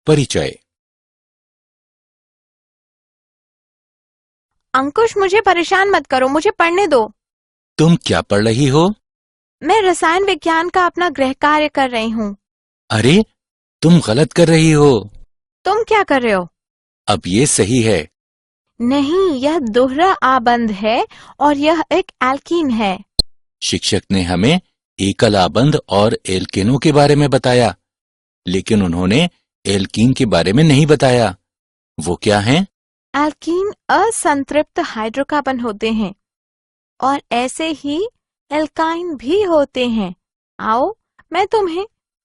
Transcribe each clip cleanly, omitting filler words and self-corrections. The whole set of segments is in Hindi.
परिचय। अंकुश, मुझे परेशान मत करो, मुझे पढ़ने दो। तुम क्या पढ़ रही हो? मैं रसायन विज्ञान का अपना गृह कार्य कर रही हूँ। अरे, तुम गलत कर रही हो। तुम क्या कर रहे हो? अब ये सही है। नहीं, यह दोहरा आबंध है और यह एक एल्कीन है। शिक्षक ने हमें एकल आबंध और एल्केनों के बारे में बताया, लेकिन उन्होंने एल्कीन के बारे में नहीं बताया। वो क्या हैं? एल्कीन असंतृप्त हाइड्रोकार्बन होते हैं और ऐसे ही एल्काइन भी होते हैं। आओ, मैं तुम्हें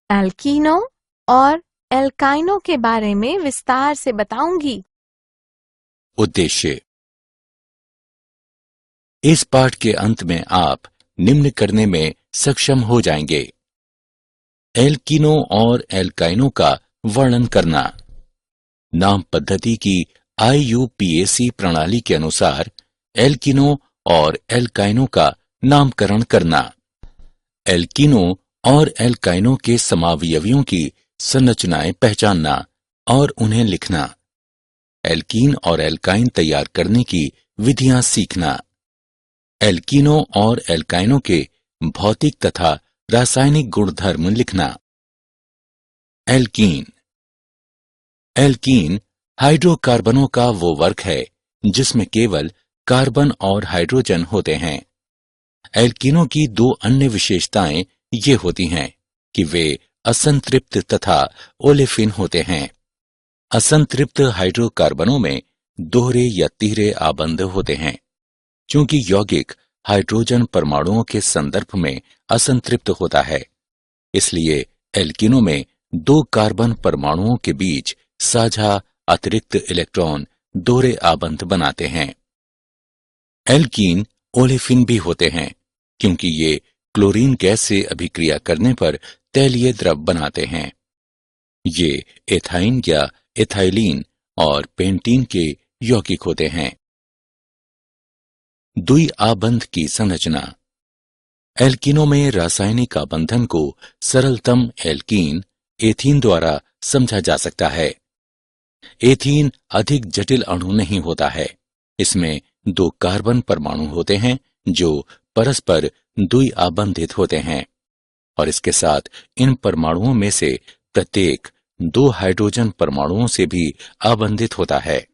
एल्कीनों और एल्काइनों के बारे में विस्तार से बताऊंगी। उद्देश्य। इस पाठ के अंत में आप निम्न करने में सक्षम हो जाएंगे: एल्कीनों और एल्काइनों का वर्णन करना, नाम पद्धति की IUPAC प्रणाली के अनुसार एल्कीनों और एल्काइनों का नामकरण करना, एल्कीनों और एल्काइनों के समावयवियों की संरचनाएं पहचानना और उन्हें लिखना, एल्कीन और एल्काइन तैयार करने की विधियां सीखना, एल्कीनों और एल्काइनों के भौतिक तथा रासायनिक गुणधर्म लिखना। एल्कीन। एल्कीन हाइड्रोकार्बनों का वो वर्ग है जिसमें केवल कार्बन और हाइड्रोजन होते हैं। एल्कीनों की दो अन्य विशेषताएं ये होती हैं कि वे असंतृप्त तथा ओलेफिन होते हैं। असंतृप्त हाइड्रोकार्बनों में दोहरे या तिहरे आबंध होते हैं। चूंकि यौगिक हाइड्रोजन परमाणुओं के संदर्भ में असंतृप्त होता है, इसलिए एल्कीनों में दो कार्बन परमाणुओं के बीच साझा अतिरिक्त इलेक्ट्रॉन दोहरे आबंध बनाते हैं। एल्कीन ओलेफिन भी होते हैं क्योंकि ये क्लोरीन गैस से अभिक्रिया करने पर तैलीय द्रव बनाते हैं। ये एथाइन या एथाइलीन और पेंटीन के यौगिक होते हैं। द्वि आबंध की संरचना। एल्कीनों में रासायनिक आबंधन को सरलतम एल्कीन एथीन द्वारा समझा जा सकता है। एथीन अधिक जटिल अणु नहीं होता है। इसमें दो कार्बन परमाणु होते हैं जो परस्पर द्वि आबंधित होते हैं और इसके साथ इन परमाणुओं में से प्रत्येक दो हाइड्रोजन परमाणुओं से भी आबंधित होता है।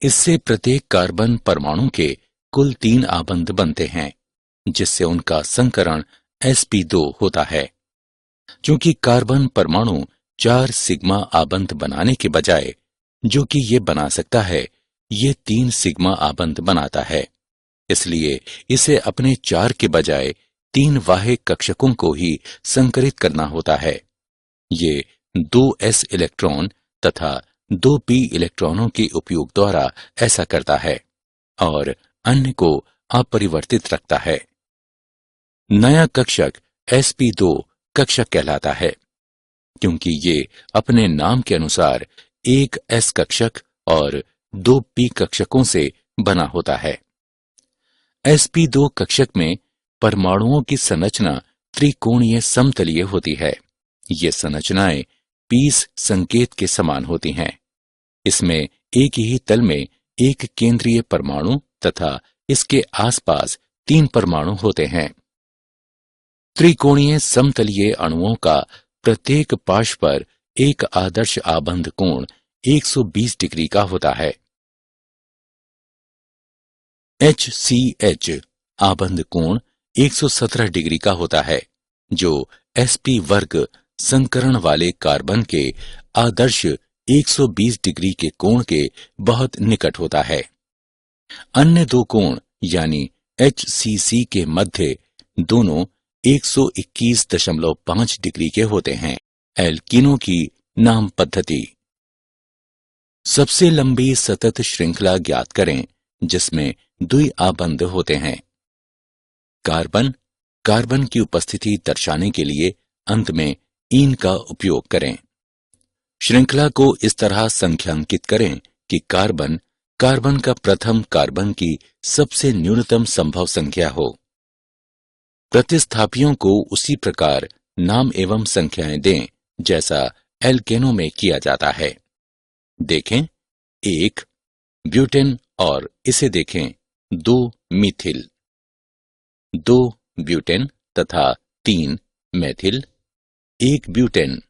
इससे प्रत्येक कार्बन परमाणु के कुल 3 आबंध बनते हैं, जिससे उनका संकरण sp2 होता है। चूंकि कार्बन परमाणु 4 सिग्मा आबंध बनाने के बजाय जो कि ये बना सकता है, ये 3 सिग्मा आबंध बनाता है, इसलिए इसे अपने 4 के बजाय 3 बाह्य कक्षकों को ही संकरित करना होता है। ये 2s इलेक्ट्रॉन तथा 2p इलेक्ट्रॉनों के उपयोग द्वारा ऐसा करता है और अन्य को अपरिवर्तित रखता है। नया कक्षक sp2 कक्षक कहलाता है क्योंकि ये अपने नाम के अनुसार एक s कक्षक और 2p कक्षकों से बना होता है। sp2 कक्षक में परमाणुओं की संरचना त्रिकोणीय समतलीय होती है। ये संरचनाएं पीस संकेत के समान होती हैं। इसमें एक ही तल में एक केंद्रीय परमाणु तथा इसके आसपास 3 परमाणु होते हैं। त्रिकोणीय समतलीय अणुओं का प्रत्येक पार्श्व पर एक आदर्श आबंध कोण 120 डिग्री का होता है। HCH आबंध कोण 117 डिग्री का होता है, जो sp वर्ग संकरण वाले कार्बन के आदर्श 120 डिग्री के कोण के बहुत निकट होता है। अन्य दो कोण यानी HCC के मध्य दोनों 121.5 डिग्री के होते हैं। एल्कीनों की नाम पद्धति। सबसे लंबी सतत श्रृंखला ज्ञात करें जिसमें द्वि आबंध होते हैं। कार्बन की उपस्थिति दर्शाने के लिए अंत में ईन का उपयोग करें। श्रृंखला को इस तरह संख्यांकित करें कि कार्बन का प्रथम कार्बन की सबसे न्यूनतम संभव संख्या हो। प्रतिस्थापियों को उसी प्रकार नाम एवं संख्याएं दें जैसा एल्केनो में किया जाता है। देखें 1 ब्यूटेन और इसे देखें 2 मीथिल, 2 ब्यूटेन तथा 3 मेथिल, 1 ब्यूटेन।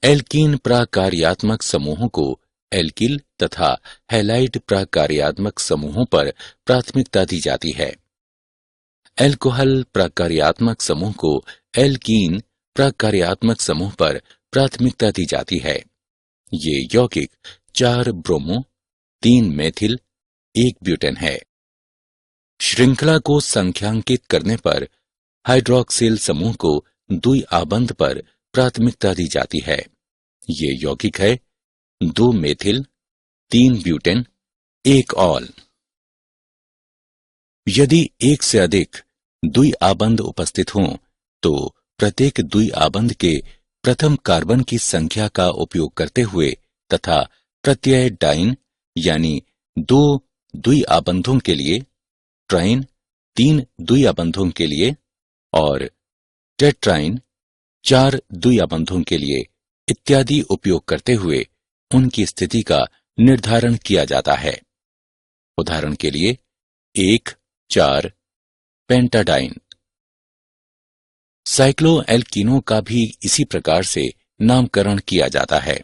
एल्कीन प्रकार्यात्मक समूहों को एल्किल तथा हैलाइड प्रकार्यात्मक समूहों पर प्राथमिकता दी जाती है। एल्कोहल प्रकार्यात्मक समूह को एल्कीन प्रकार्यात्मक समूह पर प्राथमिकता दी जाती है। ये यौगिक 4 ब्रोमो, 3 मेथिल, 1 ब्यूटेन है। श्रृंखला को संख्यांकित करने पर हाइड्रोक्सिल समूह को द्विआबंध पर प्राथमिकता दी जाती है। ये यौगिक है 2 मेथिल, 3 ब्यूटेन, 1 ऑल। यदि एक से अधिक द्विआबंध उपस्थित हों तो प्रत्येक द्विआबंध के प्रथम कार्बन की संख्या का उपयोग करते हुए तथा प्रत्यय डाइन यानी 2 द्विआबंधों के लिए, ट्राइन 3 द्विआबंधों के लिए और टेट्राइन 4 द्विआबंधों के लिए इत्यादि उपयोग करते हुए उनकी स्थिति का निर्धारण किया जाता है। उदाहरण के लिए 1,4 पेंटाडाइन। साइक्लोएल्कीनों का भी इसी प्रकार से नामकरण किया जाता है।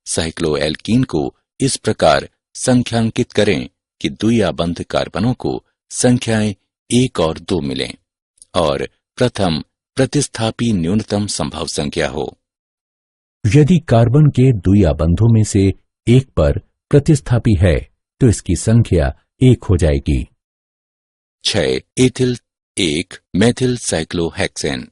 साइक्लोएल्कीन को इस प्रकार संख्यांकित करें कि द्विआबंध कार्बनों को संख्याएं 1 और 2 मिलें और प्रथम प्रतिस्थापी न्यूनतम संभव संख्या हो। यदि कार्बन के द्विआबंधों में से एक पर प्रतिस्थापी है तो इसकी संख्या 1 हो जाएगी। 6 एथिल 1 मेथिल साइक्लोहेक्सेन।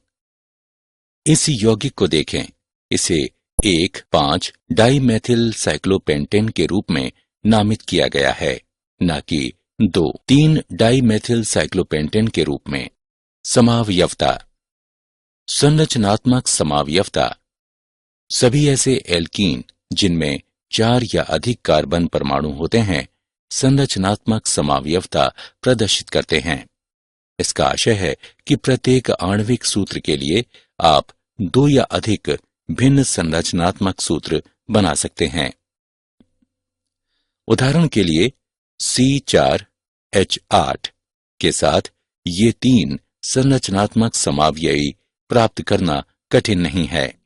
इस यौगिक को देखें। इसे 1,5 डाइमेथिल साइक्लोपेंटेन के रूप में नामित किया गया है, न कि 2,3 डाइमेथिल साइक्लोपेंटेन के रूप में। समावयवता। संरचनात्मक समावयवता। सभी ऐसे एल्कीन जिनमें 4 या अधिक कार्बन परमाणु होते हैं संरचनात्मक समावयवता प्रदर्शित करते हैं। इसका आशय है कि प्रत्येक आणविक सूत्र के लिए आप 2 या अधिक भिन्न संरचनात्मक सूत्र बना सकते हैं। उदाहरण के लिए C4H8 के साथ ये 3 संरचनात्मक समावयवी प्राप्त करना कठिन नहीं है।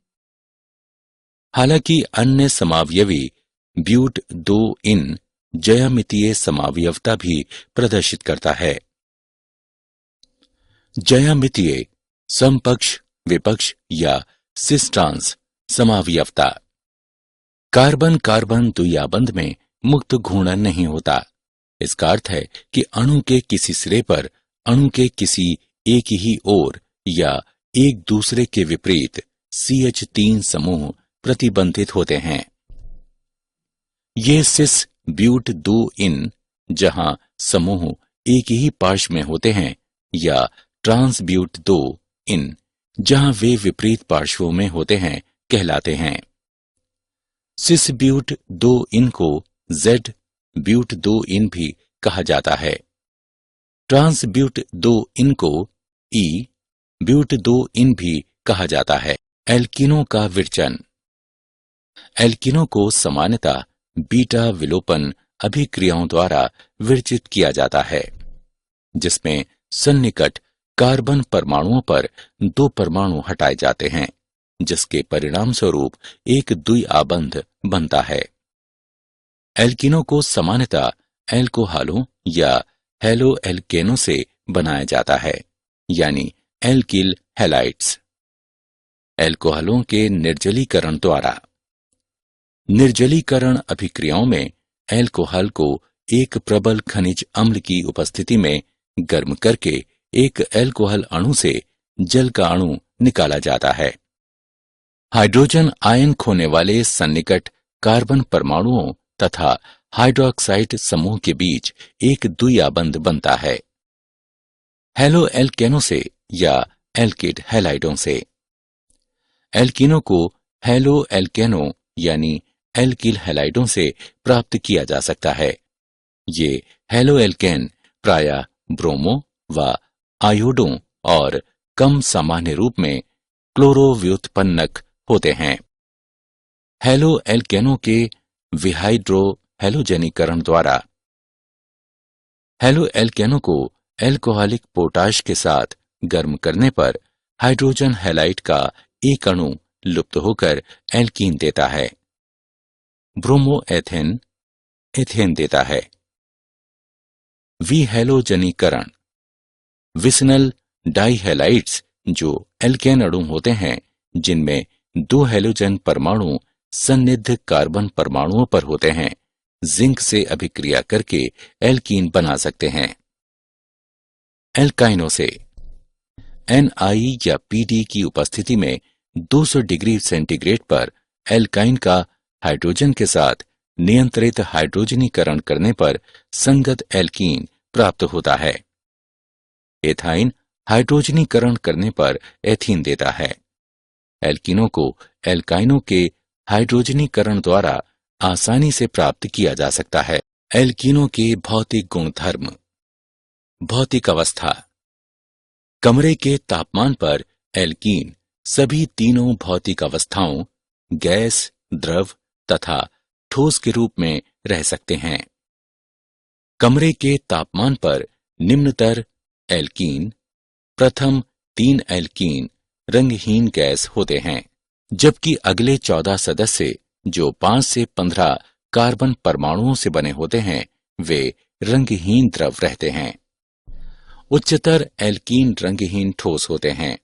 हालांकि अन्य समावयवी ब्यूट 2 ज्यामितीय समावयवता भी प्रदर्शित करता है। ज्यामितीय समपक्ष, विपक्ष या सिस-ट्रांस समावयवता। कार्बन कार्बन द्विआबंध में मुक्त घूर्णन नहीं होता। इसका अर्थ है कि अणु के किसी सिरे पर अणु के किसी एक ही ओर या एक दूसरे के विपरीत CH3 समूह प्रतिबंधित होते हैं। ये सिस ब्यूट 2 जहां समूह एक ही पार्श्व में होते हैं या ट्रांस ब्यूट 2 जहां वे विपरीत पार्श्वों में होते हैं कहलाते हैं। सिस ब्यूट 2 को Z ब्यूट 2 भी कहा जाता है। ट्रांस ब्यूट 2 को E ब्यूट 2 भी कहा जाता है। एल्कीनों का विरचन। एल्कीनों को सामान्यतः बीटा विलोपन अभिक्रियाओं द्वारा विरचित किया जाता है, जिसमें सन्निकट कार्बन परमाणुओं पर 2 परमाणु हटाए जाते हैं, जिसके परिणाम स्वरूप एक द्विआबंध बनता है। एल्कीनों को सामान्यतः एल्कोहलों या हेलोएल्केनों से बनाया जाता है, यानी एल्किल हैलाइड्स। एल्कोहलों के निर्जलीकरण द्वारा। निर्जलीकरण अभिक्रियाओं में एल्कोहल को एक प्रबल खनिज अम्ल की उपस्थिति में गर्म करके एक एल्कोहल अणु से जल का अणु निकाला जाता है। हाइड्रोजन आयन खोने वाले सन्निकट कार्बन परमाणुओं तथा हाइड्रोक्साइड समूह के बीच एक द्विआबंध बनता है। हेलोएल्केनों से या एल्किड हैलाइडों से। एल्कीनों को हेलोएल्केनों यानी एल्किल हैलाइडों से प्राप्त किया जा सकता है। ये हेलोएल्केन प्रायः ब्रोमो व आयोडों और कम सामान्य रूप में क्लोरोव्युत्पन्नक होते हैं। हैलो एल्केनों के विहाइड्रो हैलोजनीकरण द्वारा हैलो एल्केनों को एल्कोहलिक पोटाश के साथ गर्म करने पर हाइड्रोजन हैलाइड का एक अणु लुप्त होकर एल्कीन देता है। ब्रोमोएथेन एथेन देता है। विहैलोजनीकरण विसनल डाइहैलाइड्स जो एल्केन अणु होते हैं जिनमें 2 हैलोजन परमाणु सन्निध कार्बन परमाणुओं पर होते हैं, जिंक से अभिक्रिया करके एल्कीन बना सकते हैं। एल्काइनों से Na या Pd की उपस्थिति में 200 डिग्री सेंटीग्रेड पर एल्काइन का हाइड्रोजन के साथ नियंत्रित हाइड्रोजनीकरण करने पर संगत एल्कीन प्राप्त होता है। एथाइन हाइड्रोजनीकरण करने पर एथीन देता है। एल्कीनों को एल्काइनों के हाइड्रोजनीकरण द्वारा आसानी से प्राप्त किया जा सकता है। एल्कीनों के भौतिक गुणधर्म। भौतिक अवस्था। कमरे के तापमान पर एल्कीन सभी तीनों भौतिक अवस्थाओं गैस, द्रव तथा ठोस के रूप में रह सकते हैं। कमरे के तापमान पर निम्नतर एल्कीन प्रथम 3 एल्कीन रंगहीन गैस होते हैं, जबकि अगले 14 सदस्य जो 5 से 15 कार्बन परमाणुओं से बने होते हैं वे रंगहीन द्रव रहते हैं। उच्चतर एल्कीन रंगहीन ठोस होते हैं।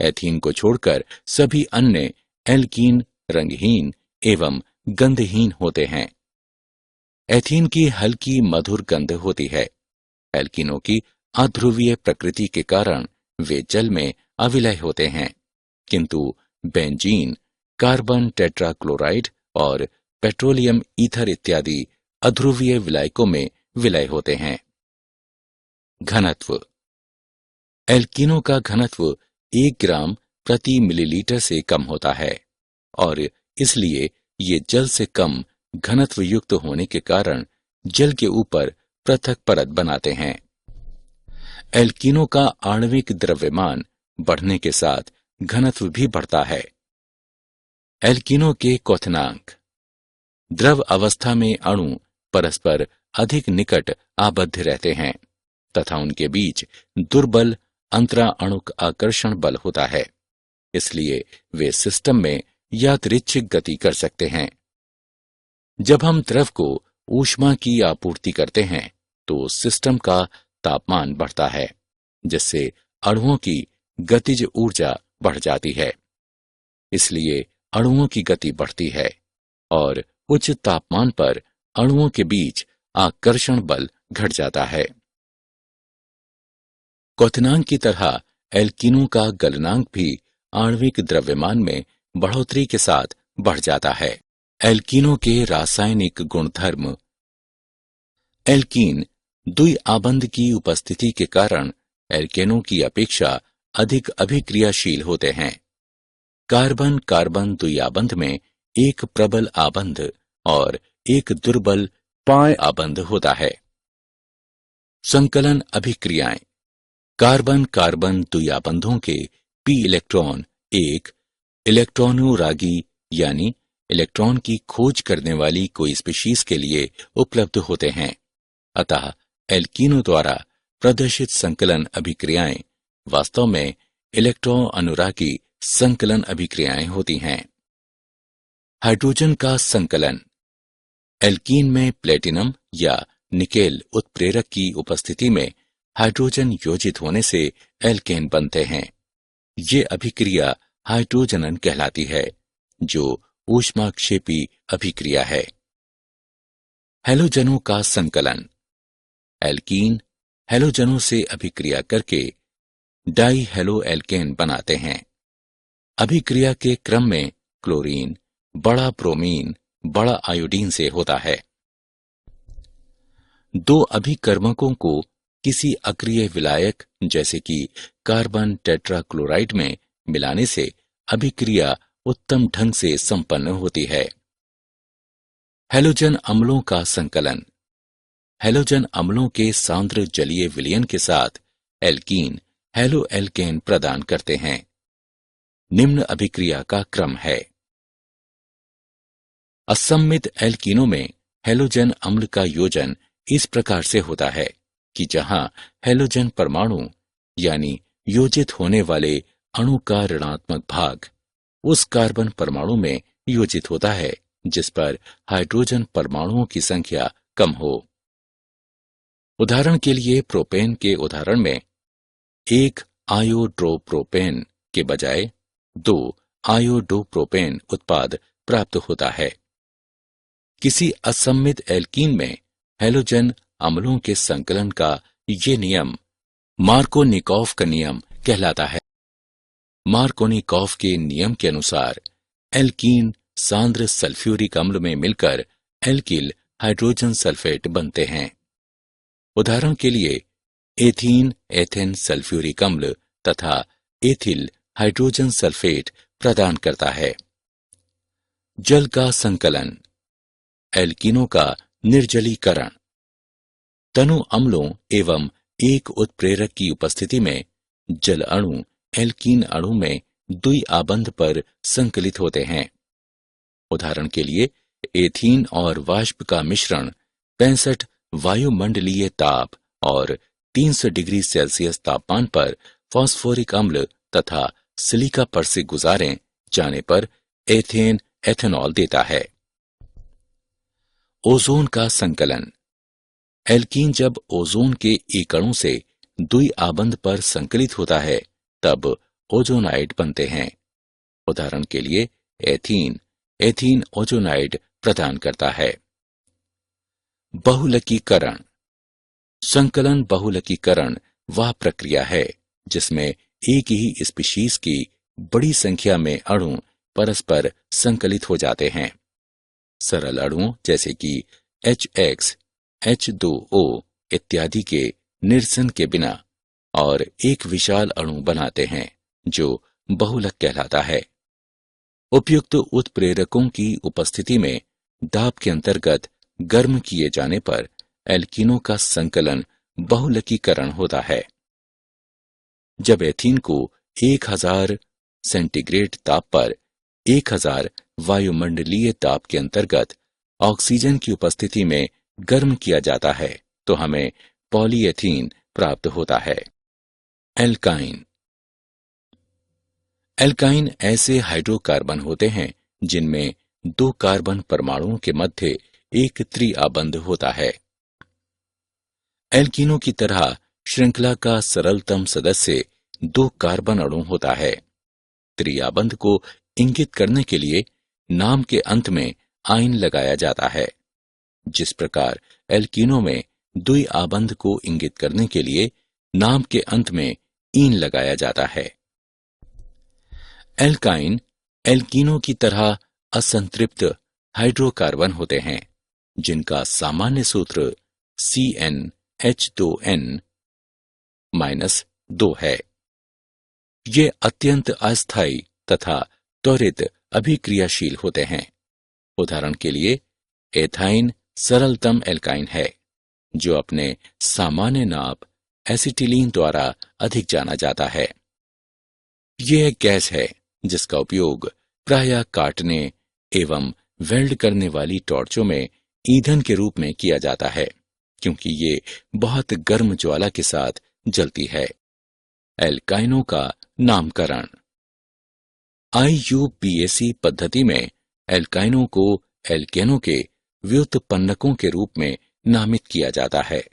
एथीन को छोड़कर सभी अन्य एल्कीन रंगहीन एवं गंधहीन होते हैं। एथीन की हल्की मधुर गंध होती है। एल्कीनों की अध्रुवीय प्रकृति के कारण वे जल में अविलय होते हैं, किंतु बेंजीन, कार्बन टेट्राक्लोराइड और पेट्रोलियम ईथर इत्यादि अध्रुवीय विलायकों में विलय होते हैं। घनत्व। एल्कीनों का घनत्व 1 ग्राम प्रति मिलीलीटर से कम होता है और इसलिए ये जल से कम घनत्व युक्त होने के कारण जल के ऊपर पृथक परत बनाते हैं। एल्कीनों का आणविक द्रव्यमान बढ़ने के साथ घनत्व भी बढ़ता है। एल्कीनों के क्वथनांक। द्रव अवस्था में अणु परस्पर अधिक निकट आबद्ध रहते हैं तथा उनके बीच दुर्बल अंतराअणुक आकर्षण बल होता है, इसलिए वे सिस्टम में यादृच्छिक गति कर सकते हैं। जब हम द्रव को ऊष्मा की आपूर्ति करते हैं तो सिस्टम का तापमान बढ़ता है, जिससे अणुओं की गतिज ऊर्जा बढ़ जाती है। इसलिए अणुओं की गति बढ़ती है और उच्च तापमान पर अणुओं के बीच आकर्षण बल घट जाता है। क्वथनांक की तरह एल्कीनों का गलनांक भी आणविक द्रव्यमान में बढ़ोतरी के साथ बढ़ जाता है। एल्कीनों के रासायनिक गुणधर्म। एल्कीन द्विआबंध की उपस्थिति के कारण एल्केनों की अपेक्षा अधिक अभिक्रियाशील होते हैं। कार्बन कार्बन द्विआबंध में एक प्रबल आबंध और एक दुर्बल पाय आबंध होता है। संकलन अभिक्रियाएं। कार्बन कार्बन द्विआबंधों के p इलेक्ट्रॉन एक इलेक्ट्रॉनोरागी यानी इलेक्ट्रॉन की खोज करने वाली कोई स्पीशीज के लिए उपलब्ध होते हैं। अतः एल्कीनों द्वारा प्रदर्शित संकलन अभिक्रियाएं वास्तव में इलेक्ट्रॉन अनुरागी संकलन अभिक्रियाएं होती हैं। हाइड्रोजन का संकलन। एल्कीन में प्लेटिनम या निकेल उत्प्रेरक की उपस्थिति में हाइड्रोजन योजित होने से एल्केन बनते हैं। ये अभिक्रिया हाइड्रोजनन कहलाती है, जो ऊष्माक्षेपी अभिक्रिया है। हैलोजनों का संकलन। एल्कीन हैलोजनों से अभिक्रिया करके डाई हैलो एल्केन बनाते हैं। अभिक्रिया के क्रम में क्लोरीन बड़ा ब्रोमीन बड़ा आयोडीन से होता है। 2 अभिकर्मकों को किसी अक्रिय विलायक जैसे कि कार्बन टेट्राक्लोराइड में मिलाने से अभिक्रिया उत्तम ढंग से संपन्न होती है। हैलोजन अम्लों का संकलन। हैलोजन अम्लों के सांद्र जलीय विलयन के साथ एल्कीन हैलो एल्केन प्रदान करते हैं। निम्न अभिक्रिया का क्रम है। असम्मित एल्कीनों में हैलोजन अम्ल का योजन इस प्रकार से होता है कि जहां हैलोजन परमाणु यानी योजित होने वाले अणु का ऋणात्मक भाग उस कार्बन परमाणु में योजित होता है जिस पर हाइड्रोजन परमाणुओं की संख्या कम हो। उदाहरण के लिए प्रोपेन के उदाहरण में 1 आयोड्रोप्रोपेन के बजाय 2 आयोडोप्रोपेन उत्पाद प्राप्त होता है। किसी असम्मित एल्कीन में हैलोजन अम्लों के संकलन का ये नियम मार्कोनिकॉफ का नियम कहलाता है। मार्कोनिकॉफ के नियम के अनुसार एल्कीन सांद्र सल्फ्यूरिक अम्ल में मिलकर एल्किल हाइड्रोजन सल्फेट बनते हैं। उदाहरण के लिए एथीन एथेन सल्फ्यूरिक अम्ल तथा एथिल हाइड्रोजन सल्फेट प्रदान करता है। जल का संकलन, एल्कीनों का निर्जलीकरण। तनु अम्लों एवं एक उत्प्रेरक की उपस्थिति में जल अणु एल्कीन अणु में द्विआबंध पर संकलित होते हैं। उदाहरण के लिए एथीन और वाष्प का मिश्रण 65 वायुमंडलीय ताप और 300 डिग्री सेल्सियस तापमान पर फास्फोरिक अम्ल तथा सिलिका पर से गुजारे जाने पर एथेन एथेनॉल देता है। ओजोन का संकलन, एल्कीन जब ओजोन के एक अणु से द्विआबंध पर संकलित होता है तब ओजोनाइड बनते हैं। उदाहरण के लिए एथीन एथीन ओजोनाइड प्रदान करता है। बहुलकीकरण, संकलन बहुलकीकरण वह प्रक्रिया है जिसमें एक ही स्पीशीज की बड़ी संख्या में अणु परस्पर संकलित हो जाते हैं। सरल अणुओं जैसे कि HX, H2O इत्यादि के निरसन के बिना और एक विशाल अणु बनाते हैं जो बहुलक कहलाता है। उपयुक्त उत्प्रेरकों की उपस्थिति में दाब के अंतर्गत गर्म किए जाने पर एल्कीनों का संकलन बहुलकीकरण होता है। जब एथीन को 1000 सेंटीग्रेड ताप पर 1000 वायुमंडलीय ताप के अंतर्गत ऑक्सीजन की उपस्थिति में गर्म किया जाता है तो हमें पॉलीएथीन प्राप्त होता है। एल्काइन, एल्काइन ऐसे हाइड्रोकार्बन होते हैं जिनमें 2 कार्बन परमाणुओं के मध्य एक त्रिआबंध होता है। एल्कीनों की तरह श्रृंखला का सरलतम सदस्य 2 कार्बन अणु होता है। त्रिआबंध को इंगित करने के लिए नाम के अंत में आइन लगाया जाता है। जिस प्रकार एल्कीनों में द्विआबंध को इंगित करने के लिए नाम के अंत में ईन लगाया जाता है। एल्काइन एल्कीनों की तरह असंतृप्त हाइड्रोकार्बन होते हैं जिनका सामान्य सूत्र CnH2n-2 है। ये अत्यंत अस्थायी तथा त्वरित अभिक्रियाशील होते हैं। उदाहरण के लिए एथाइन सरलतम एल्काइन है जो अपने सामान्य नाप एसिटिलीन द्वारा अधिक जाना जाता है। यह एक गैस है जिसका उपयोग प्रायः काटने एवं वेल्ड करने वाली टॉर्चों में ईंधन के रूप में किया जाता है क्योंकि ये बहुत गर्म ज्वाला के साथ जलती है। एल्काइनों का नामकरण, IUPAC पद्धति में एल्काइनों को एल्केनों के व्युत्पन्नकों के रूप में नामित किया जाता है।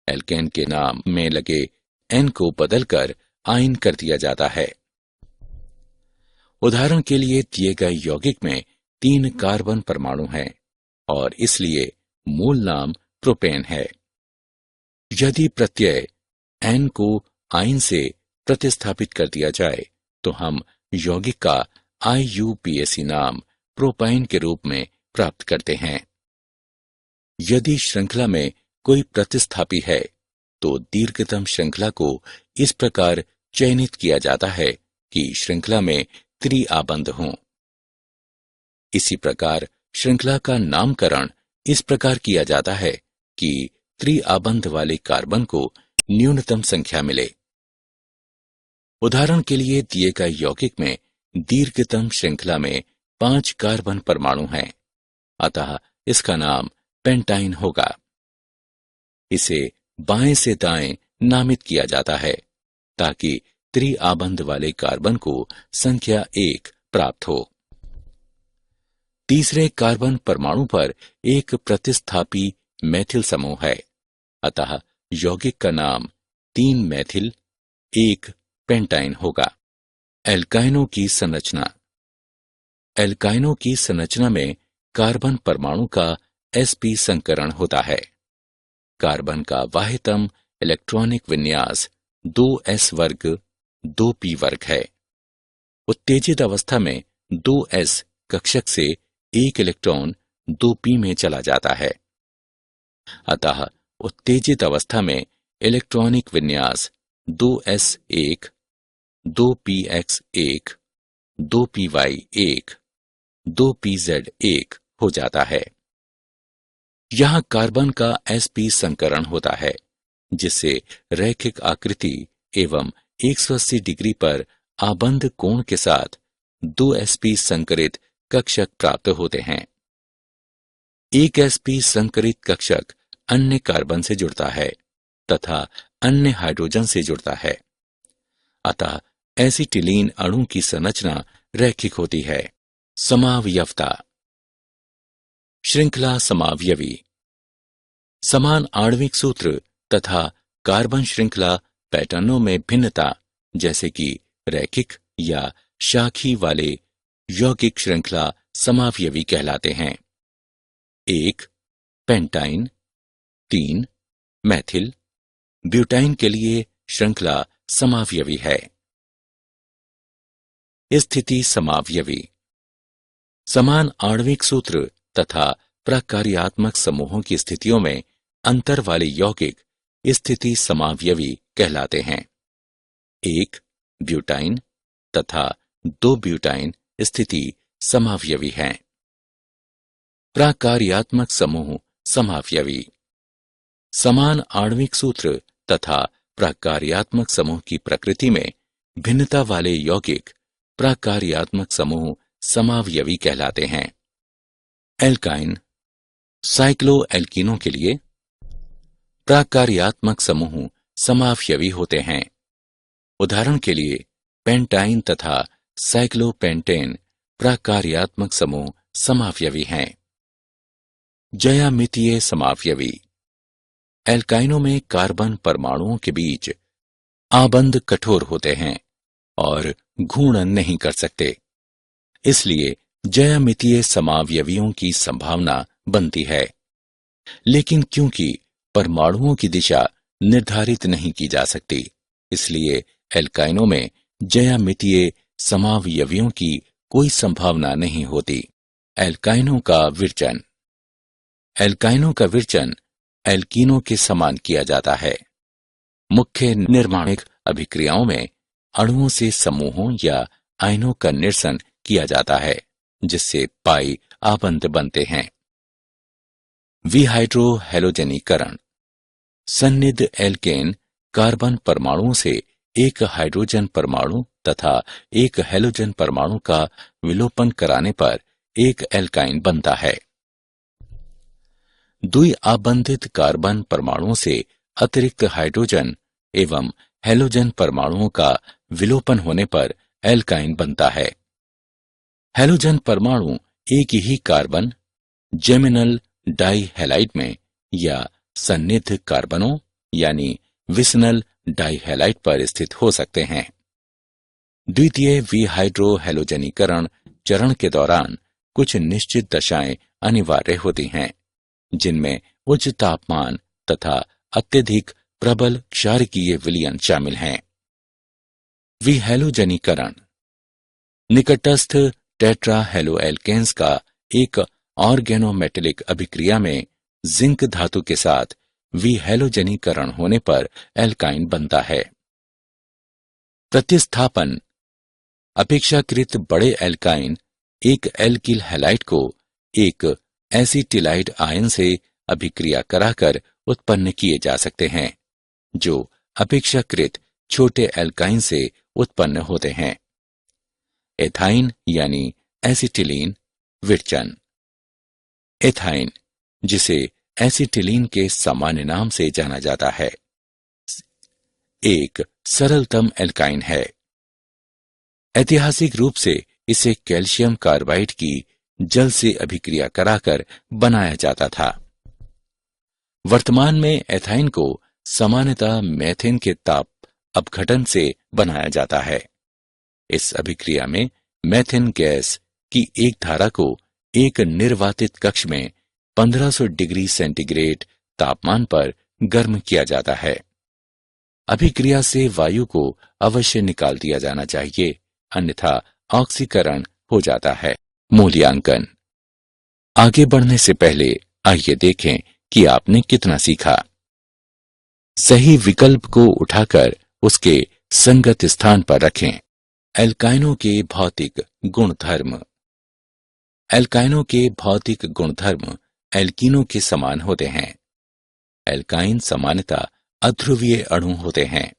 एल्केन के नाम में लगे N को बदलकर आइन कर दिया जाता है। उदाहरण के लिए दिए गए यौगिक में 3 कार्बन परमाणु हैं और इसलिए मूल नाम प्रोपेन है। यदि प्रत्यय N को आइन से प्रतिस्थापित कर दिया जाए तो हम यौगिक का IUPAC नाम प्रोपाइन के रूप में प्राप्त करते हैं। यदि श्रृंखला में कोई प्रतिस्थापी है तो दीर्घतम श्रृंखला को इस प्रकार चयनित किया जाता है कि श्रृंखला में त्रिआबंध हों। इसी प्रकार श्रृंखला का नामकरण इस प्रकार किया जाता है कि त्रिआबंध वाले कार्बन को न्यूनतम संख्या मिले। उदाहरण के लिए दिए गए यौगिक में दीर्घतम श्रृंखला में 5 कार्बन परमाणु हैं, अतः इसका नाम पेंटाइन होगा। इसे बाएं से दाएं नामित किया जाता है ताकि त्रिआबंध वाले कार्बन को संख्या 1 प्राप्त हो। तीसरे कार्बन परमाणु पर एक प्रतिस्थापी मैथिल समूह है, अतः यौगिक का नाम 3 मैथिल 1 पेंटाइन होगा। एल्काइनों की संरचना। एल्काइनों की संरचना में कार्बन परमाणु का sp संकरण होता है। कार्बन का बाह्यतम इलेक्ट्रॉनिक विन्यास 2s वर्ग 2p वर्ग है। उत्तेजित अवस्था में 2s कक्षक से एक इलेक्ट्रॉन 2p में चला जाता है, अतः उत्तेजित अवस्था में इलेक्ट्रॉनिक विन्यास 2s1 2px1 2py1 2pz1 हो जाता है। यहां कार्बन का sp संकरण होता है, जिससे रैखिक आकृति एवं 180 डिग्री पर आबंध कोण के साथ 2sp संकरित कक्षक प्राप्त होते हैं। एक sp संकरित कक्षक अन्य कार्बन से जुड़ता है तथा अन्य हाइड्रोजन से जुड़ता है, अतः एसिटिलीन अणु की संरचना रैखिक होती है। समावयवता। श्रृंखला समावयवी। समान आणविक सूत्र तथा कार्बन श्रृंखला पैटर्नों में भिन्नता, जैसे कि रैखिक या शाखी वाले यौगिक श्रृंखला समावयवी कहलाते हैं। 1 पेंटाइन, 3 मैथिल, ब्यूटाइन के लिए श्रृंखला समावयवी है। स्थिति समावयवी। समान आणविक सूत्र तथा प्रकार्यात्मक समूहों की स्थितियों में अंतर वाले यौगिक स्थिति समावयवी कहलाते हैं। 1 ब्यूटाइन तथा 2 ब्यूटाइन स्थिति समावयवी हैं। प्रकार्यात्मक समूह समावयवी। समान आणविक सूत्र तथा प्रकार्यात्मक समूह की प्रकृति में भिन्नता वाले यौगिक प्रकार्यात्मक समूह समावयवी कहलाते हैं। एल्काइन। साइक्लोएल्कीनों के लिए प्रकार्यात्मक समूह समावयवी होते हैं। उदाहरण के लिए पेंटाइन तथा साइक्लोपेंटेन प्रकार्यात्मक समूह समावयवी हैं। ज्यामितीय समावयवी। एल्काइनों में कार्बन परमाणुओं के बीच आबंध कठोर होते हैं और घूर्णन नहीं कर सकते, इसलिए ज्यामितीय समावयवियों की संभावना बनती है। लेकिन क्योंकि परमाणुओं की दिशा निर्धारित नहीं की जा सकती, इसलिए एल्काइनों में ज्यामितीय समावयवियों की कोई संभावना नहीं होती। एल्काइनों का विरचन। एल्काइनों का विरचन एल्कीनों के समान किया जाता है। मुख्य निर्माणिक अभिक्रियाओं में अणुओं से समूहों या आयनों का निरसन किया जाता है, जिससे पाई आबंध बनते हैं। विहाइड्रोहैलोजनीकरण। सन्निध एल्केन कार्बन परमाणुओं से एक हाइड्रोजन परमाणु तथा एक हैलोजन परमाणु का विलोपन कराने पर एक एल्काइन बनता है। द्विआबंधित कार्बन परमाणुओं से अतिरिक्त हाइड्रोजन एवं हैलोजन परमाणुओं का विलोपन होने पर एल्काइन बनता है। हैलोजन परमाणु एक ही कार्बन जेमिनल डाइहैलाइड में या सन्निध कार्बनों यानी विसनल डाइहैलाइड पर स्थित हो सकते हैं। द्वितीय विहाइड्रोहैलोजनीकरण चरण के दौरान कुछ निश्चित दशाएं अनिवार्य होती हैं, जिनमें उच्च तापमान तथा अत्यधिक प्रबल क्षारकीय विलयन शामिल हैं। विहैलोजनीकरण। निकटस्थ टेट्राहेलोएल्केन्स का एक ऑर्गेनोमेटेलिक अभिक्रिया में जिंक धातु के साथ विहैलोजनीकरण होने पर एल्काइन बनता है। प्रतिस्थापन। अपेक्षाकृत बड़े एल्काइन एक एल्किल हैलाइड को एक एसिटिलाइड आयन से अभिक्रिया कराकर उत्पन्न किए जा सकते हैं, जो अपेक्षाकृत छोटे एल्काइन से उत्पन्न होते हैं। एथाइन यानी एसिटिलीन विरचन। एथाइन, जिसे एसिटिलीन के सामान्य नाम से जाना जाता है, एक सरलतम एल्काइन है। ऐतिहासिक रूप से इसे कैल्शियम कार्बाइड की जल से अभिक्रिया कराकर बनाया जाता था। वर्तमान में एथाइन को सामान्यतः मेथेन के ताप अपघटन से बनाया जाता है। इस अभिक्रिया में मेथेन गैस की एक धारा को एक निर्वातित कक्ष में 1500 डिग्री सेंटीग्रेड तापमान पर गर्म किया जाता है। अभिक्रिया से वायु को अवश्य निकाल दिया जाना चाहिए, अन्यथा ऑक्सीकरण हो जाता है। मूल्यांकन। आगे बढ़ने से पहले आइए देखें कि आपने कितना सीखा। सही विकल्प को उठाकर उसके संगत स्थान पर रखें। एल्काइनों के भौतिक गुणधर्म। एल्काइनों के भौतिक गुणधर्म एल्कीनों के समान होते हैं। एल्काइन सामान्यतः अध्रुवीय अणु होते हैं,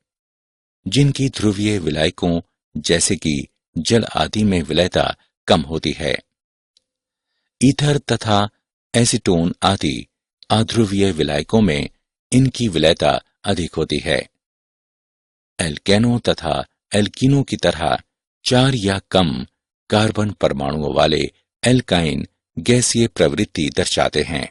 जिनकी ध्रुवीय विलायकों जैसे कि जल आदि में विलयता कम होती है। ईथर तथा एसीटोन आदि अध्रुवीय विलायकों में इनकी विलयता अधिक होती है। एल्केनों तथा एल्कीनों की तरह 4 या कम कार्बन परमाणुओं वाले एल्काइन गैसीय प्रवृत्ति दर्शाते हैं।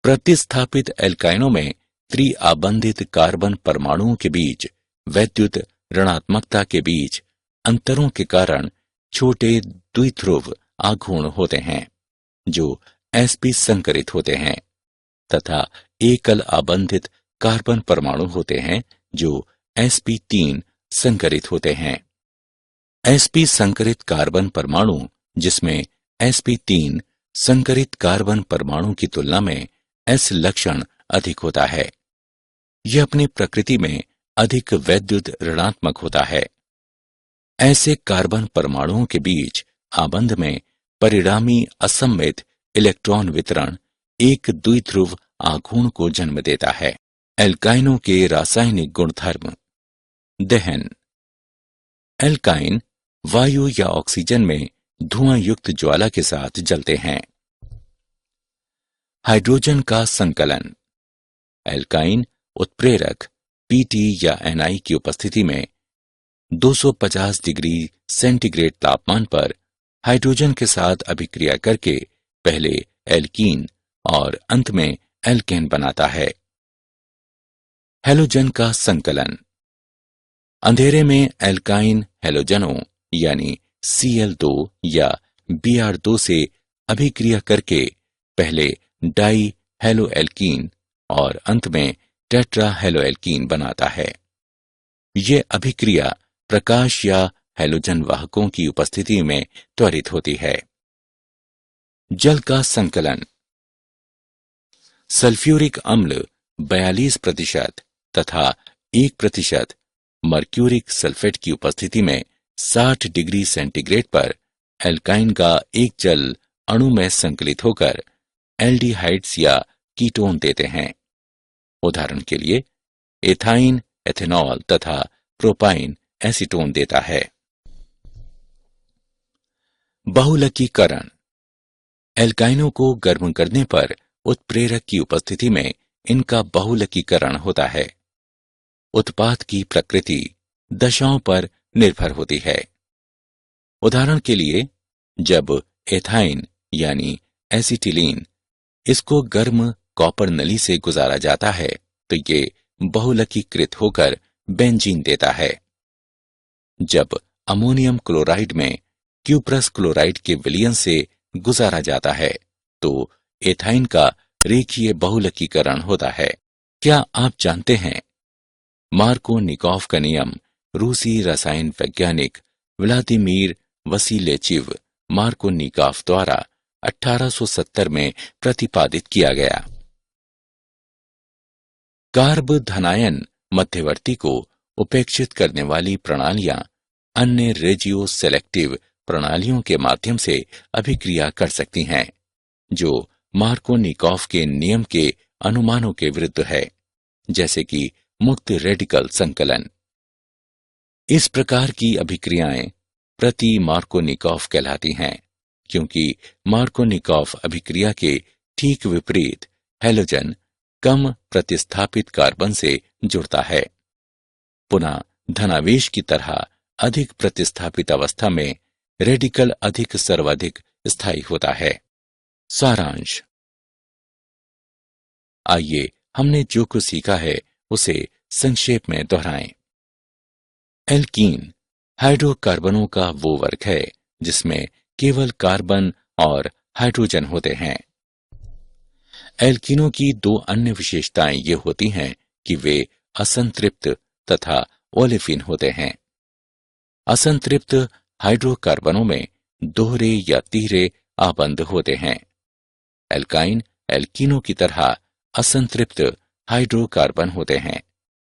प्रतिस्थापित एल्काइनों में त्रिआबंधित कार्बन परमाणुओं के बीच वैद्युत ऋणात्मकता के बीच अंतरों के कारण छोटे द्विध्रुव आघूर्ण होते हैं, जो sp संकरित होते हैं, तथा एकल आबंधित कार्बन परमाणु होते हैं जो sp3 संकरित होते हैं। sp संकरित कार्बन परमाणु, जिसमें sp3 संकरित कार्बन परमाणु की तुलना में s लक्षण अधिक होता है, यह अपनी प्रकृति में अधिक वैद्युत ऋणात्मक होता है। ऐसे कार्बन परमाणुओं के बीच आबंध में परिणामी असममित इलेक्ट्रॉन वितरण एक द्विध्रुव आघूर्ण को जन्म देता है। एल्काइनों के रासायनिक गुणधर्म। दहन। एल्काइन वायु या ऑक्सीजन में धुआं युक्त ज्वाला के साथ जलते हैं। हाइड्रोजन का संकलन। एल्काइन उत्प्रेरक Pt या Ni की उपस्थिति में 250 डिग्री सेंटीग्रेड तापमान पर हाइड्रोजन के साथ अभिक्रिया करके पहले एल्कीन और अंत में एल्केन बनाता है। हैलोजन का संकलन। अंधेरे में एल्काइन हैलोजनों यानी Cl2 या Br2 से अभिक्रिया करके पहले डाई हेलोएल्कीन और अंत में टेट्रा हेलोएल्कीन बनाता है। यह अभिक्रिया प्रकाश या हैलोजन वाहकों की उपस्थिति में त्वरित होती है। जल का संकलन। सल्फ्यूरिक अम्ल 42% तथा 1% मर्क्यूरिक सल्फेट की उपस्थिति में 60 डिग्री सेंटीग्रेड पर एल्काइन का एक जल अणु में संकलित होकर एल्डिहाइड्स या कीटोन देते हैं। उदाहरण के लिए एथाइन एथेनॉल तथा प्रोपाइन एसीटोन देता है। बहुलकीकरण। एल्काइनों को गर्म करने पर उत्प्रेरक की उपस्थिति में इनका बहुलकीकरण होता है। उत्पाद की प्रकृति दशाओं पर निर्भर होती है। उदाहरण के लिए जब एथाइन यानी एसिटिलीन इसको गर्म कॉपर नली से गुजारा जाता है तो ये बहुलकीकृत होकर बेंजीन देता है। जब अमोनियम क्लोराइड में क्यूप्रस क्लोराइड के विलयन से गुजारा जाता है तो एथाइन का रेखीय बहुलकीकरण होता है। क्या आप जानते हैं मार्कोनिकॉफ का नियम रूसी रसायन वैज्ञानिक व्लादिमीर वसीलेचिव मार्कोनिकॉफ द्वारा 1870 में प्रतिपादित किया गया। कार्ब धनायन मध्यवर्ती को उपेक्षित करने वाली प्रणालियां अन्य रेजियो सेलेक्टिव प्रणालियों के माध्यम से अभिक्रिया कर सकती हैं, जो मार्कोनिकॉफ के नियम के अनुमानों के विरुद्ध है, जैसे कि मुक्त रेडिकल संकलन। इस प्रकार की अभिक्रियाएं प्रति मार्कोनिकॉफ कहलाती हैं, क्योंकि मार्कोनिकॉफ अभिक्रिया के ठीक विपरीत हैलोजन कम प्रतिस्थापित कार्बन से जुड़ता है। पुनः धनावेश की तरह अधिक प्रतिस्थापित अवस्था में रेडिकल अधिक सर्वाधिक स्थायी होता है। सारांश। आइए हमने जो कुछ सीखा है उसे संक्षेप में दोहराएं। एल्कीन हाइड्रोकार्बनों का वो वर्ग है जिसमें केवल कार्बन और हाइड्रोजन होते हैं। एल्कीनों की दो अन्य विशेषताएं ये होती हैं कि वे असंतृप्त तथा ओलेफिन होते हैं। असंतृप्त हाइड्रोकार्बनों में दोहरे या तीहरे आबंध होते हैं। एल्काइन एल्कीनों की तरह असंतृप्त हाइड्रोकार्बन होते हैं,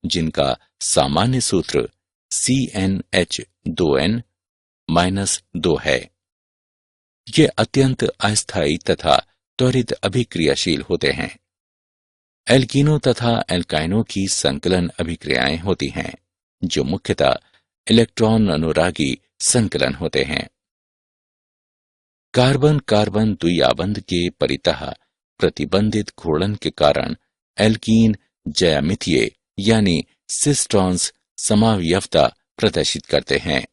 जिनका सामान्य सूत्र CnH2n-2 है। ये अत्यंत अस्थायी तथा त्वरित अभिक्रियाशील होते हैं। एल्कीनों तथा एल्काइनों की संकलन अभिक्रियाएं होती हैं, जो मुख्यतः इलेक्ट्रॉन अनुरागी संकलन होते हैं। कार्बन कार्बन द्विआबंध के परितः प्रतिबंधित घूर्णन के कारण एल्कीन ज्यामितीय यानी सिस ट्रांस समावयवता प्रदर्शित करते हैं।